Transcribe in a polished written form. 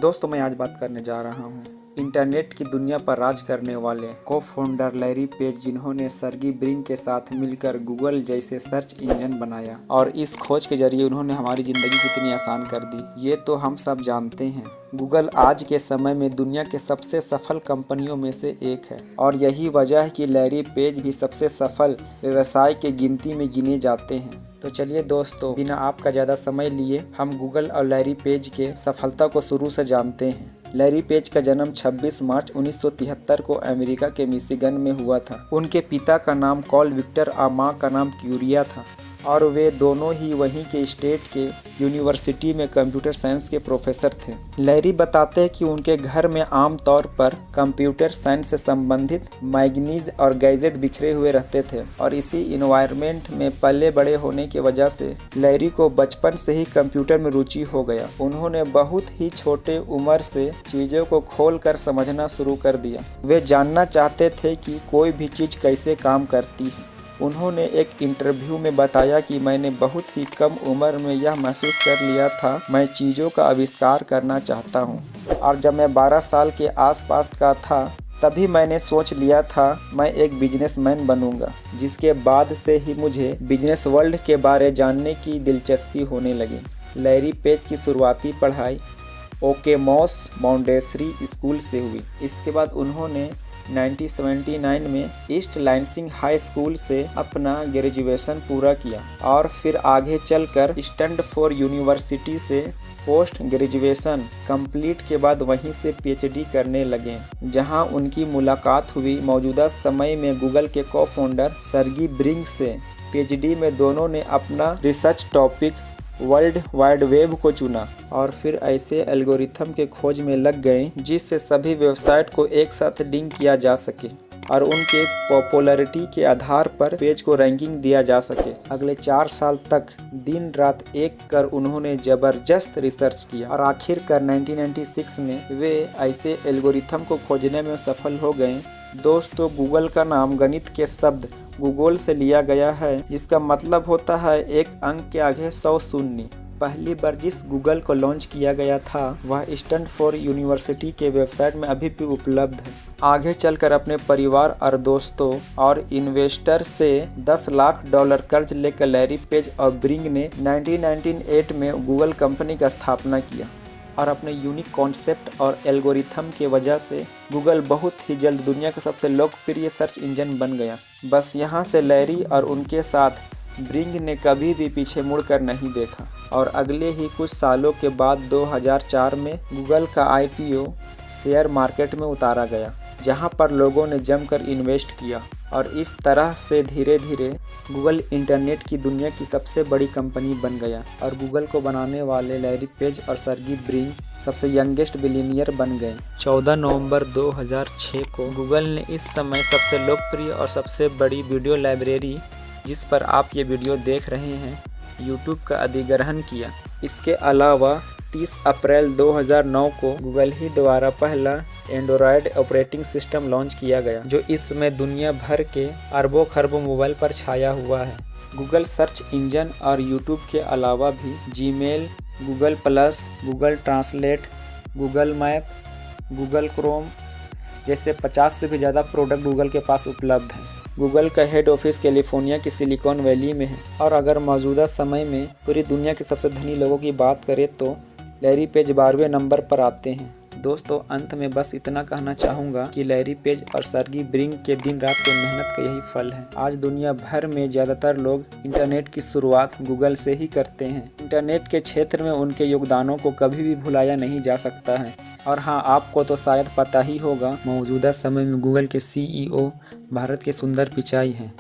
दोस्तों मैं आज बात करने जा रहा हूँ इंटरनेट की दुनिया पर राज करने वाले को फाउंडर लैरी पेज, जिन्होंने सर्गी ब्रिन के साथ मिलकर गूगल जैसे सर्च इंजन बनाया और इस खोज के जरिए उन्होंने हमारी ज़िंदगी कितनी आसान कर दी ये तो हम सब जानते हैं। गूगल आज के समय में दुनिया के सबसे सफल कंपनियों में से एक है और यही वजह है कि लैरी पेज भी सबसे सफल व्यवसाय के गिनती में गिने जाते हैं। तो चलिए दोस्तों, बिना आपका ज़्यादा समय लिए हम गूगल और लैरी पेज के सफलता को शुरू से जानते हैं। लैरी पेज का जन्म 26 मार्च 1973 को अमेरिका के मिशिगन में हुआ था। उनके पिता का नाम कॉल विक्टर और मां का नाम क्यूरिया था और वे दोनों ही वहीं के स्टेट के यूनिवर्सिटी में कंप्यूटर साइंस के प्रोफेसर थे। लैरी बताते हैं कि उनके घर में आमतौर पर कंप्यूटर साइंस से संबंधित मैगजीन्स और गैजेट बिखरे हुए रहते थे और इसी इन्वायरमेंट में पले बड़े होने की वजह से लैरी को बचपन से ही कंप्यूटर में रुचि हो गया। उन्होंने बहुत ही छोटे उम्र से चीज़ों को खोल कर समझना शुरू कर दिया। वे जानना चाहते थे कि कोई भी चीज़ कैसे काम करती है। उन्होंने एक इंटरव्यू में बताया कि मैंने बहुत ही कम उम्र में यह महसूस कर लिया था, मैं चीज़ों का आविष्कार करना चाहता हूँ। और जब मैं 12 साल के आसपास का था तभी मैंने सोच लिया था मैं एक बिजनेसमैन बनूंगा, जिसके बाद से ही मुझे बिजनेस वर्ल्ड के बारे जानने की दिलचस्पी होने लगी। लैरी पेज की शुरुआती पढ़ाई ओकेमॉस मॉन्टेसरी स्कूल से हुई। इसके बाद उन्होंने 1979 में ईस्ट लांसिंग हाई स्कूल से अपना ग्रेजुएशन पूरा किया और फिर आगे चलकर स्टैनफोर्ड यूनिवर्सिटी से पोस्ट ग्रेजुएशन कंप्लीट के बाद वहीं से पीएचडी करने लगे, जहां उनकी मुलाकात हुई मौजूदा समय में गूगल के को फाउंडर सर्गी ब्रिन से। पीएचडी में दोनों ने अपना research topic world wide web को चुना और फिर ऐसे एल्गोरिथम के खोज में लग गए जिससे सभी वेबसाइट को एक साथ लिंक किया जा सके और उनके पॉपुलैरिटी के आधार पर पेज को रैंकिंग दिया जा सके। अगले 4 साल तक दिन रात एक कर उन्होंने जबरदस्त रिसर्च किया और आखिरकार 1996 में वे ऐसे एल्गोरिथम को खोजने में सफल हो गए। दोस्तों, गूगल का नाम गणित के शब्द गूगल से लिया गया है, जिसका मतलब होता है एक अंक के आगे 100 शून्य। पहली बार जिस गूगल को लॉन्च किया गया था वह स्टैनफोर्ड यूनिवर्सिटी के वेबसाइट में अभी भी उपलब्ध है। आगे चलकर अपने परिवार और दोस्तों और इन्वेस्टर से $10 लाख कर्ज लेकर लैरी पेज और ब्रिन ने 1998 में गूगल कंपनी का स्थापना किया और अपने यूनिक कॉन्सेप्ट और एल्गोरिथम की वजह से गूगल बहुत ही जल्द दुनिया का सबसे लोकप्रिय सर्च इंजन बन गया। बस यहाँ से लैरी और उनके साथ ब्रिन ने कभी भी पीछे मुड़कर नहीं देखा और अगले ही कुछ सालों के बाद 2004 में गूगल का आईपीओ शेयर मार्केट में उतारा गया, जहाँ पर लोगों ने जमकर इन्वेस्ट किया और इस तरह से धीरे धीरे गूगल इंटरनेट की दुनिया की सबसे बड़ी कंपनी बन गया और गूगल को बनाने वाले लैरी पेज और सर्गी ब्रिन सबसे यंगेस्ट बिलियनियर बन गए। 14 नवंबर 2006 को गूगल ने इस समय सबसे लोकप्रिय और सबसे बड़ी वीडियो लाइब्रेरी, जिस पर आप ये वीडियो देख रहे हैं, यूट्यूब का अधिग्रहण किया। इसके अलावा 30 अप्रैल 2009 को गूगल ही द्वारा पहला एंड्रॉयड ऑपरेटिंग सिस्टम लॉन्च किया गया, जो इस समय दुनिया भर के अरबों खरबों मोबाइल पर छाया हुआ है। गूगल सर्च इंजन और यूट्यूब के अलावा भी Gmail, Google plus, Google translate, Google map, Google Chrome जैसे 50 से भी ज़्यादा प्रोडक्ट गूगल के पास उपलब्ध हैं। गूगल का हेड ऑफिस कैलिफोर्निया की सिलिकॉन वैली में है और अगर मौजूदा समय में पूरी दुनिया के सबसे धनी लोगों की बात करें तो लैरी पेज 12वें नंबर पर आते हैं। दोस्तों, अंत में बस इतना कहना चाहूँगा कि लैरी पेज और सर्गी ब्रिन के दिन रात के मेहनत का यही फल है। आज दुनिया भर में ज़्यादातर लोग इंटरनेट की शुरुआत गूगल से ही करते हैं। इंटरनेट के क्षेत्र में उनके योगदानों को कभी भी भुलाया नहीं जा सकता है। और हाँ, आपको तो शायद पता ही होगा, मौजूदा समय में गूगल के CEO भारत के सुंदर पिचाई हैं।